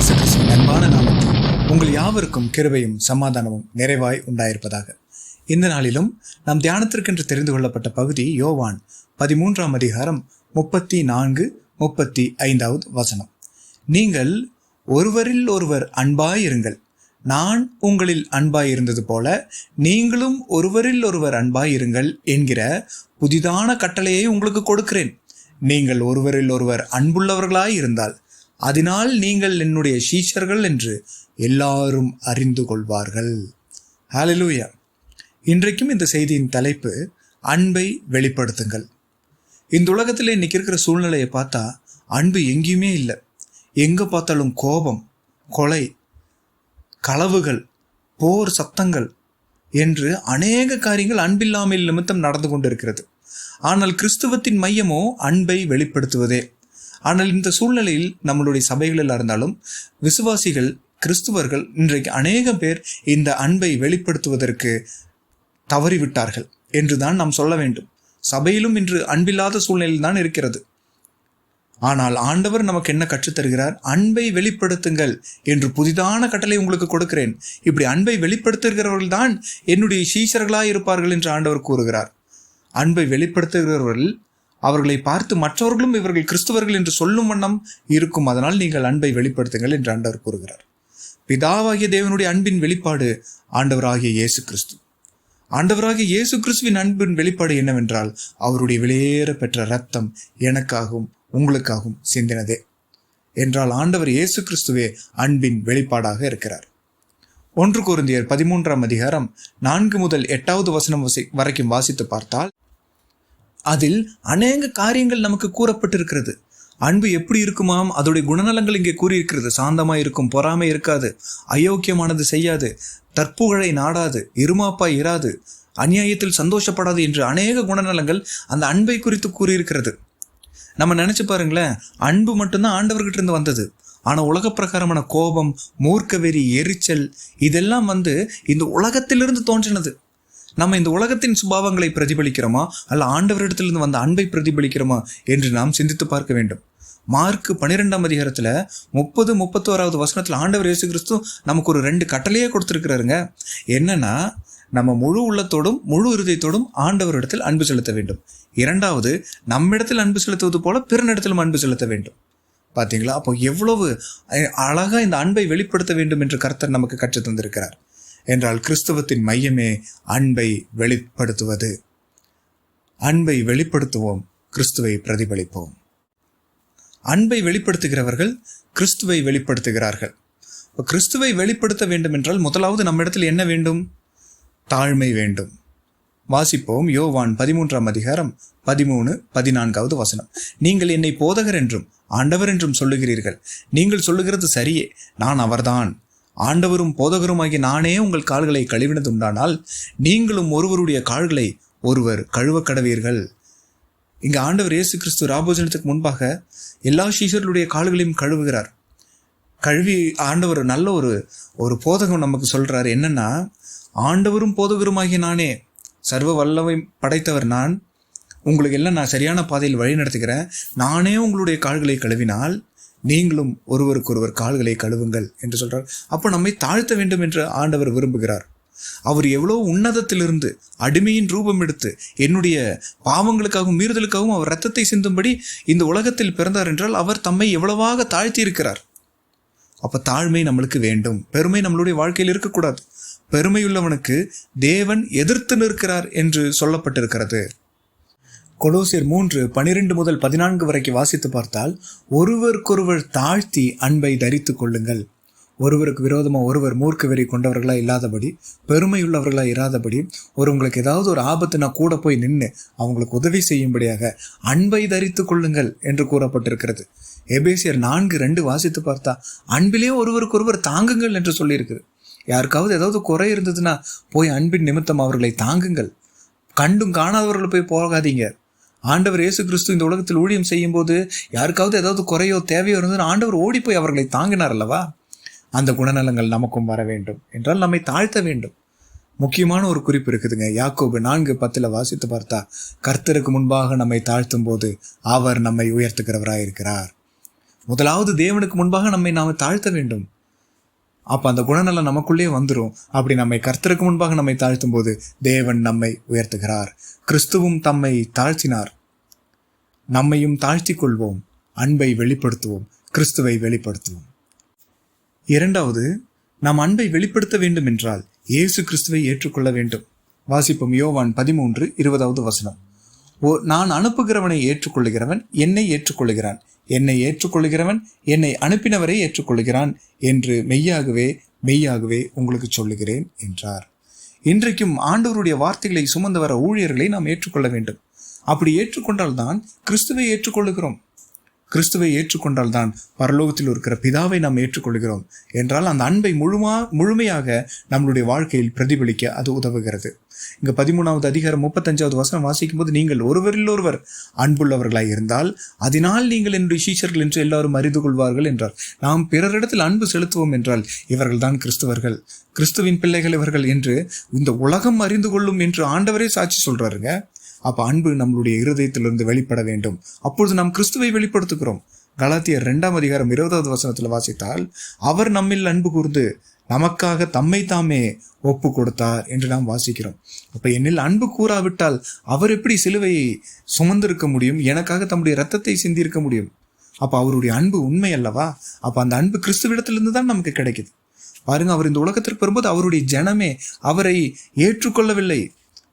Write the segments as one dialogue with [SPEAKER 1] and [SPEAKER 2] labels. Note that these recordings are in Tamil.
[SPEAKER 1] இயேசு கிறிஸ்துவின் அன்பான நாமத்தில் உங்கள் யாவருக்கும் கிருபையும் சமாதானமும் நிறைவாய் உண்டாயிருப்பதாக. இந்த நாளிலும் நாம் தியானத்திற்கென்று தெரிந்து கொள்ளப்பட்ட பகுதி யோவான் 13ஆம் அதிகாரம் 34-35 வசனம். நீங்கள் ஒருவரில் ஒருவர் அன்பாயிருங்கள், நான் உங்களில் அன்பாயிருந்தது போல நீங்களும் ஒருவரில் ஒருவர் அன்பாயிருங்கள் என்கிற புதிதான கட்டளையை உங்களுக்கு கொடுக்கிறேன். நீங்கள் ஒருவரில் ஒருவர் அன்புள்ளவர்களாய் இருந்தால் அதனால் நீங்கள் என்னுடைய சீஷர்கள் என்று எல்லாரும் அறிந்து கொள்வார்கள். ஹல்லேலூயா. இன்றைக்கும் இந்த செய்தியின் தலைப்பு அன்பை வெளிப்படுத்துங்கள். இந்த உலகத்தில் இன்னைக்கு இருக்கிற சூழ்நிலையை பார்த்தா அன்பு எங்கேயுமே இல்லை. எங்கே பார்த்தாலும் கோபம், கொலை, களவுகள், போர் சத்தங்கள் என்று அநேக காரியங்கள் அன்பில்லாமல் நிமித்தம் நடந்து கொண்டிருக்கிறது. ஆனால் கிறிஸ்துவத்தின் மையமோ அன்பை வெளிப்படுத்துவதே. ஆனால் இந்த சூழ்நிலையில் நம்மளுடைய சபைகளில் இருந்தாலும் விசுவாசிகள், கிறிஸ்துவர்கள் இன்றைக்கு அநேக பேர் இந்த அன்பை வெளிப்படுத்துவதற்கு தவறிவிட்டார்கள் என்றுதான் நாம் சொல்ல வேண்டும். சபையிலும் இன்று அன்பில்லாத சூழ்நிலையில் தான் இருக்கிறது. ஆனால் ஆண்டவர் நமக்கு என்ன கற்றுத்தருகிறார்? அன்பை வெளிப்படுத்துங்கள் என்று புதிதான கட்டளை உங்களுக்கு கொடுக்கிறேன். இப்படி அன்பை வெளிப்படுத்துகிறவர்கள் தான் என்னுடைய சீஷர்களாய் இருப்பார்கள் என்று ஆண்டவர் கூறுகிறார். அன்பை வெளிப்படுத்துகிறவர்கள் அவர்களை பார்த்து மற்றவர்களும் இவர்கள் கிறிஸ்துவர்கள் என்று சொல்லும் வண்ணம் இருக்கும். அதனால் நீங்கள் அன்பை வெளிப்படுத்துங்கள் என்று ஆண்டவர் கூறுகிறார். பிதாவாகிய தேவனுடைய அன்பின் வெளிப்பாடு ஆண்டவராகிய இயேசு கிறிஸ்து. ஆண்டவராகிய இயேசு கிறிஸ்துவின் அன்பின் வெளிப்பாடு என்னவென்றால் அவருடைய வெளியேற பெற்ற இரத்தம் எனக்காகவும் உங்களுக்காகவும் சிந்தினதே என்றால் ஆண்டவர் இயேசு கிறிஸ்துவே அன்பின் வெளிப்பாடாக இருக்கிறார். 1 கொரிந்தியர் 13ஆம் அதிகாரம் 4-8 வசனம் வரைக்கும் வாசித்து பார்த்தால் அதில் அநேக காரியங்கள் நமக்கு கூறப்பட்டிருக்கிறது. அன்பு எப்படி இருக்குமாம், அதோடைய குணநலங்கள் இங்கே கூறியிருக்கிறது. சாந்தமாய் இருக்கும், பொறாமை இருக்காது, அயோக்கியமானது செய்யாது, தற்புகழை நாடாது, இருமாப்பாய் இராது, அநியாயத்தில் சந்தோஷப்படாது என்று அநேக குணநலங்கள் அந்த அன்பை குறித்து கூறியிருக்கிறது. நம்ம நினைச்சு பாருங்களேன், அன்பு மட்டும்தான் ஆண்டவர்கிட்ட இருந்து வந்தது. ஆனால் உலக பிரகாரமான கோபம், மூர்க்கவெறி, எரிச்சல் இதெல்லாம் இந்த உலகத்திலிருந்து தோன்றினது. நம்ம இந்த உலகத்தின் சுபாவங்களை பிரதிபலிக்கிறோமா அல்ல ஆண்டவரிடத்திலிருந்து வந்த அன்பை பிரதிபலிக்கிறோமா என்று நாம் சிந்தித்து பார்க்க வேண்டும். மார்க் 12ஆம் அதிகாரத்தில் 30-31 வசனத்தில் ஆண்டவர் இயேசு கிறிஸ்து நமக்கு ஒரு 2 கட்டளையே கொடுத்துருக்கிறாருங்க. என்னன்னா, நம்ம முழு உள்ளத்தோடும் முழு இருதயத்தோடும் ஆண்டவரிடத்தில் அன்பு செலுத்த வேண்டும். 2வது, நம்மிடத்தில் அன்பு செலுத்துவது போல பிறனிடத்திலும் அன்பு செலுத்த வேண்டும். பார்த்தீங்களா? அப்போ எவ்வளவு அழகா இந்த அன்பை வெளிப்படுத்த வேண்டும் என்று கர்த்தர் நமக்கு கற்றுத் தந்திருக்கிறார். என்றால் கிறிஸ்தவத்தின் மையமே அன்பை வெளிப்படுத்துவது. அன்பை வெளிப்படுத்துவோம், கிறிஸ்துவை பிரதிபலிப்போம். அன்பை வெளிப்படுத்துகிறவர்கள் கிறிஸ்துவை வெளிப்படுத்துகிறார்கள். கிறிஸ்துவை வெளிப்படுத்த வேண்டும் என்றால் முதலாவது நம்மிடத்தில் என்ன வேண்டும்? தாழ்மை வேண்டும். வாசிப்போம். யோவான் 13ஆம் அதிகாரம் 13-14 வசனம். நீங்கள் என்னை போதகர் என்றும் ஆண்டவர் என்றும் சொல்லுகிறீர்கள். நீங்கள் சொல்லுகிறது சரியே, நான் அவர்தான். ஆண்டவரும் போதகருமாகிய நானே உங்கள் கால்களை கழுவினது உண்டானால் நீங்களும் ஒருவருடைய கால்களை ஒருவர் கழுவ கடவீர்கள். இங்க ஆண்டவர் இயேசு கிறிஸ்து ராபோஜனத்துக்கு முன்பாக எல்லா சீஷர்களுடைய கால்களையும் கழுவுகிறார். கழுவி ஆண்டவர் நல்ல ஒரு போதகம் நமக்கு சொல்றாரு. என்னன்னா, ஆண்டவரும் போதகருமாகிய நானே, சர்வ வல்லமை படைத்தவர் நான், உங்களுக்கு எல்லாம் நான் சரியான பாதையில் வழி நடத்துகிறேன். நானே உங்களுடைய கால்களை கழுவினால் நீங்களும் ஒருவருக்கொருவர் கால்களை கழுவுங்கள் என்று சொல்றார். அப்போ நம்மை தாழ்த்த வேண்டும் என்று ஆண்டவர் விரும்புகிறார். அவர் எவ்வளவு உன்னதத்திலிருந்து அடிமையின் ரூபம் எடுத்து என்னுடைய பாவங்களுக்காகவும் மீறுதலுக்காகவும் அவர் இரத்தத்தை சிந்தும்படி இந்த உலகத்தில் பிறந்தார் என்றால் அவர் தம்மை எவ்வளவாக தாழ்த்தி இருக்கிறார். அப்ப தாழ்மை நம்மளுக்கு வேண்டும். பெருமை நம்மளுடைய வாழ்க்கையில் இருக்கக்கூடாது. பெருமையுள்ளவனுக்கு தேவன் எதிர்த்து நிற்கிறார் என்று சொல்லப்பட்டிருக்கிறது. கொலோசியர் 3:12-14 வரைக்கும் வாசித்து பார்த்தால் ஒருவருக்கொருவர் தாழ்த்தி அன்பை தரித்து கொள்ளுங்கள். ஒருவருக்கு விரோதமாக ஒருவர் மூர்க்க வெறி கொண்டவர்களாக இல்லாதபடி, பெருமையுள்ளவர்களாக இராதபடி, உங்களுக்கு ஏதாவது ஒரு ஆபத்துனா கூட போய் நின்று அவங்களுக்கு உதவி செய்யும்படியாக அன்பை தரித்து கொள்ளுங்கள் என்று கூறப்பட்டிருக்கிறது. எபேசியர் 4:2 வாசித்து பார்த்தா அன்பிலே ஒருவருக்கொருவர் தாங்குங்கள் என்று சொல்லியிருக்குது. யாருக்காவது ஏதாவது குறை இருந்ததுன்னா போய் அன்பின் நிமித்தம் அவர்களை தாங்குங்கள். கண்டும் காணாதவர்களை போய் போகாதீங்க. ஆண்டவர் இயேசு கிறிஸ்து இந்த உலகத்தில் ஊழியம் செய்யும் போது யாருக்காவது ஏதாவது குறையோ தேவையோ இருந்ததுன்னா ஆண்டவர் ஓடி போய் அவர்களை தாங்கினார் அல்லவா? அந்த குணநலங்கள் நமக்கும் வர வேண்டும் என்றால் நம்மை தாழ்த்த வேண்டும். முக்கியமான ஒரு குறிப்பு இருக்குதுங்க. யாக்கோபு 4:10 வாசித்து பார்த்தா கர்த்தருக்கு முன்பாக நம்மை தாழ்த்தும் போது அவர் நம்மை உயர்த்துகிறவராயிருக்கிறார். முதலாவது தேவனுக்கு முன்பாக நம்மை நாம தாழ்த்த வேண்டும். அப்ப அந்த குணநலம் நமக்குள்ளே வந்துடும். அப்படி நம்மை கர்த்தருக்கு முன்பாக நம்மை தாழ்த்தும் போது தேவன் நம்மை உயர்த்துகிறார். கிறிஸ்துவும் தம்மை தாழ்த்தினார். நம்மையும் தாழ்த்தி கொள்வோம். அன்பை வெளிப்படுத்துவோம். கிறிஸ்துவை வெளிப்படுத்துவோம். இரண்டாவது, நாம் அன்பை வெளிப்படுத்த வேண்டும் என்றால் இயேசு கிறிஸ்துவை ஏற்றுக்கொள்ள வேண்டும். வாசிப்போம். யோவான் 13:20 நான் அனுப்புகிறவனை ஏற்றுக்கொள்ளுகிறவன் என்னை ஏற்றுக்கொள்ளுகிறான், என்னை ஏற்றுக்கொள்ளுகிறவன் என்னை அனுப்பினவரை ஏற்றுக்கொள்ளுகிறான் என்று மெய்யாகவே உங்களுக்கு சொல்லுகிறேன் என்றார். இன்றைக்கும் ஆண்டவருடைய வார்த்தைகளை சுமந்து வர ஊழியர்களை நாம் ஏற்றுக்கொள்ள வேண்டும். அப்படி ஏற்றுக்கொண்டால்தான் கிறிஸ்துவை ஏற்றுக்கொள்ளுகிறோம். கிறிஸ்துவை ஏற்றுக்கொண்டால் தான் பரலோகத்தில் இருக்கிற பிதாவை நாம் ஏற்றுக்கொள்கிறோம் என்றால் அந்த அன்பை முழுமையாக நம்மளுடைய வாழ்க்கையில் பிரதிபலிக்க அது உதவுகிறது. இங்க 13வது அதிகாரம் 35 வாசிக்கும் போது, நீங்கள் ஒருவரில் ஒருவர் அன்புள்ளவர்களாய் இருந்தால் அதனால் நீங்கள் என்னுடைய சீஷர்கள் என்று எல்லாரும் அறிந்து கொள்வார்கள் என்றார். நாம் பிறரிடத்தில் அன்பு செலுத்துவோம் என்றால் இவர்கள் தான் கிறிஸ்துவர்கள், கிறிஸ்துவின் பிள்ளைகள் இவர்கள் என்று இந்த உலகம் அறிந்து கொள்ளும் என்று ஆண்டவரே சாட்சி சொல்றாருங்க. அப்ப அன்பு நம்மளுடைய இருதயத்திலிருந்து வெளிப்பட வேண்டும். அப்பொழுது நாம் கிறிஸ்துவை வெளிப்படுத்துகிறோம். கலாத்தியர் 2ஆம் அதிகாரம் 20வது வாசித்தால், அவர் நம்மில் அன்பு கூர்ந்து நமக்காக தம்மை தாமே ஒப்பு கொடுத்தார் என்று நாம் வாசிக்கிறோம். அப்ப என்னில் அன்பு கூறாவிட்டால் அவர் எப்படி சிலுவையை சுமந்திருக்க முடியும்? எனக்காக தம்முடைய இரத்தத்தை சிந்திருக்க முடியும்? அப்ப அவருடைய அன்பு உண்மை அல்லவா? அப்ப அந்த அன்பு கிறிஸ்துவிடத்திலிருந்து தான் நமக்கு கிடைக்குது. பாருங்க, அவர் இந்த உலகத்திற்கு வரும்போது அவருடைய ஜனமே அவரை ஏற்றுக்கொள்ளவில்லை.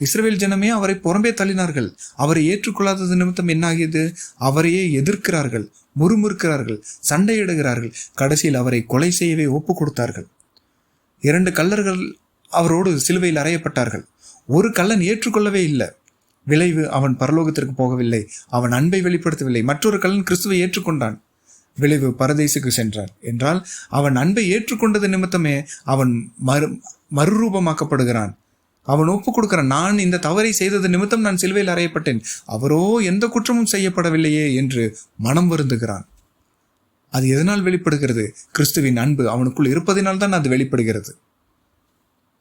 [SPEAKER 1] இஸ்ரவேல் ஜனமே அவரை புறம்பே தள்ளினார்கள். அவரை ஏற்றுக்கொள்ளாதது நிமித்தம் என்ன ஆகியது? அவரையே எதிர்க்கிறார்கள், முறுமுறுக்கிறார்கள், சண்டையிடுகிறார்கள். கடைசியில் அவரை கொலை செய்யவே ஒப்பு கொடுத்தார்கள். 2 கள்ளர்கள் அவரோடு சிலுவையில் அறையப்பட்டார்கள். ஒரு கள்ளன் ஏற்றுக்கொள்ளவே இல்லை. விளைவு, அவன் பரலோகத்திற்கு போகவில்லை, அவன் அன்பை வெளிப்படுத்தவில்லை. மற்றொரு கள்ளன் கிறிஸ்துவை ஏற்றுக்கொண்டான். விளைவு, பரதேசுக்கு சென்றான். என்றால் அவன் அன்பை ஏற்றுக்கொண்டது நிமித்தமே அவன் மறுரூபமாக்கப்படுகிறான். அவன் ஒப்பு கொடுக்கிறான், நான் இந்த தவறை செய்தது நிமித்தம் நான் சிலுவையில் அறையப்பட்டேன், அவரோ எந்த குற்றமும் செய்யப்படவில்லையே என்று மனம் வருந்துகிறான். அது எதனால் வெளிப்படுகிறது? கிறிஸ்துவின் அன்பு அவனுக்குள் இருப்பதினால் தான் அது வெளிப்படுகிறது.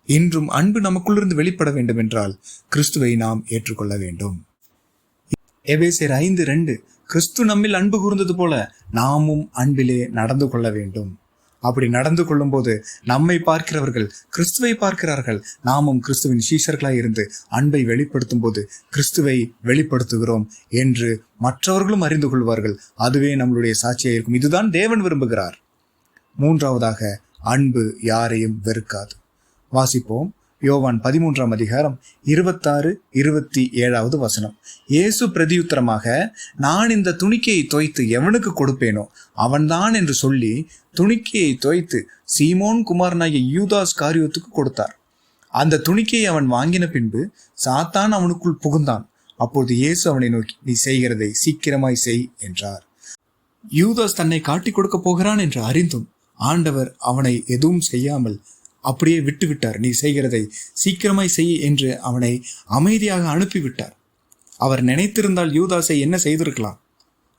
[SPEAKER 1] இன்றும் அன்பு நமக்குள்ளிருந்து வெளிப்பட வேண்டும் என்றால் கிறிஸ்துவை நாம் ஏற்றுக்கொள்ள வேண்டும். எபேசியர் 5:2 கிறிஸ்து நம்மில் அன்பு கூர்ந்தது போல நாமும் அன்பிலே நடந்து கொள்ள வேண்டும். அப்படி நடந்து கொள்ளும் போது நம்மை பார்க்கிறவர்கள் கிறிஸ்துவை பார்க்கிறார்கள். நாமும் கிறிஸ்துவின் சீஷர்களாய் இருந்து அன்பை வெளிப்படுத்தும் போது கிறிஸ்துவை வெளிப்படுத்துகிறோம் என்று மற்றவர்களும் அறிந்து கொள்வார்கள். அதுவே நம்மளுடைய சாட்சியாக இருக்கும். இதுதான் தேவன் விரும்புகிறார். மூன்றாவதாக, அன்பு யாரையும் வெறுக்காது. வாசிப்போம். யோவான் 13ஆம் அதிகாரம் 26-27 இயேசு பிரதியுத்தரமாக, நான் இந்த துணிக்கையை தோய்த்து எவனுக்கு கொடுப்பேனோ அவன்தான் என்று சொல்லி துணிக்கையை தோய்த்து சீமோன் குமாரனாகிய யூதாஸ் காரியோத்துக்கு கொடுத்தார். அந்த துணிக்கையை அவன் வாங்கின பின்பு சாத்தான் அவனுக்குள் புகுந்தான். அப்போது இயேசு அவனை நோக்கி, நீ செய்கிறதை சீக்கிரமாய் செய் என்றார். யூதாஸ் தன்னை காட்டிக் கொடுக்க போகிறான் என்று அறிந்தும் ஆண்டவர் அவனை எதுவும் செய்யாமல் அப்படியே விட்டுவிட்டார். நீ செய்கிறதை சீக்கிரமாய் செய் என்று அவனை அமைதியாக அனுப்பிவிட்டார். அவர் நினைத்திருந்தால் யூதாஸை என்ன செய்திருக்கலாம்.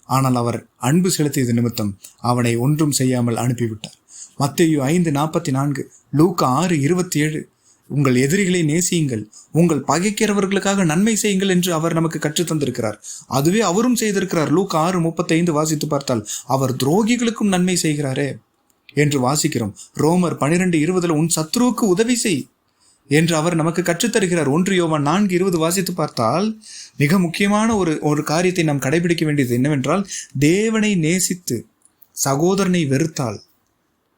[SPEAKER 1] ஆனால் அவர் அன்பு செலுத்தியது நிமித்தம் அவனை ஒன்றும் செய்யாமல் அனுப்பிவிட்டார். மத்தேயு 5:44, லூக்கா 6:27 உங்கள் எதிரிகளை நேசியுங்கள், உங்கள் பகைக்கிறவர்களுக்காக நன்மை செய்யுங்கள் என்று அவர் நமக்கு கற்றுத்தந்திருக்கிறார். அதுவே அவரும் செய்திருக்கிறார். லூக்கா 6:35 வாசித்து பார்த்தால் அவர் துரோகிகளுக்கும் நன்மை செய்கிறாரே என்று வாசிக்கிறோம். ரோமர் 12:20 உன் சத்ருவுக்கு உதவி செய் என்று அவர் நமக்கு கற்றுத்தருகிறார். 1 யோவான் 4:20 வாசித்து பார்த்தால் மிக முக்கியமான ஒரு காரியத்தை நாம் கடைபிடிக்க வேண்டியது என்னவென்றால், தேவனை நேசித்து சகோதரனை வெறுத்தால்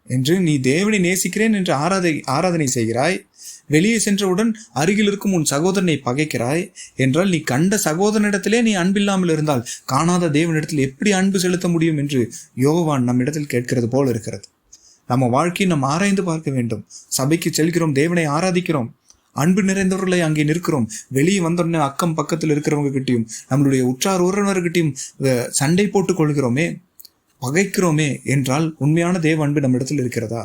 [SPEAKER 1] என்று நீ தேவனை நேசிக்கிறேன் என்று ஆராதனை செய்கிறாய், வெளியே சென்றவுடன் அருகில் இருக்கும் உன் சகோதரனை பகைக்கிறாய் என்றால் நீ கண்ட சகோதரனிடத்திலே நீ அன்பில்லாமல் இருந்தால் காணாத தேவனிடத்தில் எப்படி அன்பு செலுத்த முடியும் என்று யோவான் நம்மிடத்தில் கேட்கிறது போல் இருக்கிறது. நம்ம வாழ்க்கையை நாம் ஆராய்ந்து பார்க்க வேண்டும். சபைக்கு செல்கிறோம், தேவனை ஆராதிக்கிறோம், அன்பு நிறைந்தவர்களை அங்கே நிற்கிறோம். வெளியே வந்தோடனே அக்கம் பக்கத்தில் இருக்கிறவங்க கிட்டையும் நம்மளுடைய உற்றார் உறவினர்கிட்டையும் சண்டை போட்டுக் கொள்கிறோமே, பகைக்கிறோமே என்றால் உண்மையான தேவ அன்பு நம்மிடத்தில் இருக்கிறதா?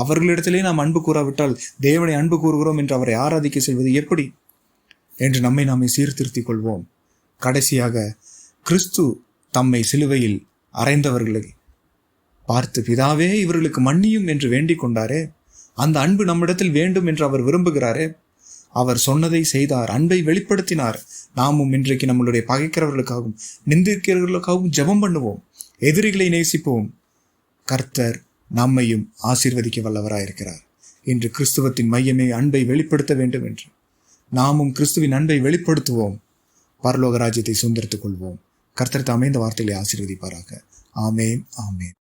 [SPEAKER 1] அவர்களிடத்திலே நாம் அன்பு கூறாவிட்டால் தேவனை அன்பு கூறுகிறோம் என்று அவரை ஆராதிக்க செல்வது எப்படி என்று நம்மை நாமே சீர்திருத்திக் கொள்வோம். கடைசியாக, கிறிஸ்து தம்மை சிலுவையில் அறைந்தவர்களை பார்த்து பிதாவே இவர்களுக்கு மன்னியும் என்று வேண்டிக் கொண்டாரே, அந்த அன்பு நம்மிடத்தில் வேண்டும் என்று அவர் விரும்புகிறாரே. அவர் சொன்னதை செய்தார், அன்பை வெளிப்படுத்தினார். நாமும் இன்றைக்கு நம்மளுடைய பகைக்கிறவர்களுக்காகவும் நிந்திக்கிறவர்களுக்காகவும் ஜெபம் பண்ணுவோம். எதிரிகளை நேசிப்போம். கர்த்தர் நம்மையும் ஆசீர்வதிக்க வல்லவராயிருக்கிறார். இன்று கிறிஸ்துவத்தின் மையமே அன்பை வெளிப்படுத்த வேண்டும் என்று நாமும் கிறிஸ்துவின் அன்பை வெளிப்படுத்துவோம். பரலோக ராஜ்யத்தை சுதந்திரித்துக் கொள்வோம். கர்த்தர் தாமே இந்த வார்த்தைகளை ஆசீர்வதிப்பாராக. ஆமேன், ஆமேன்.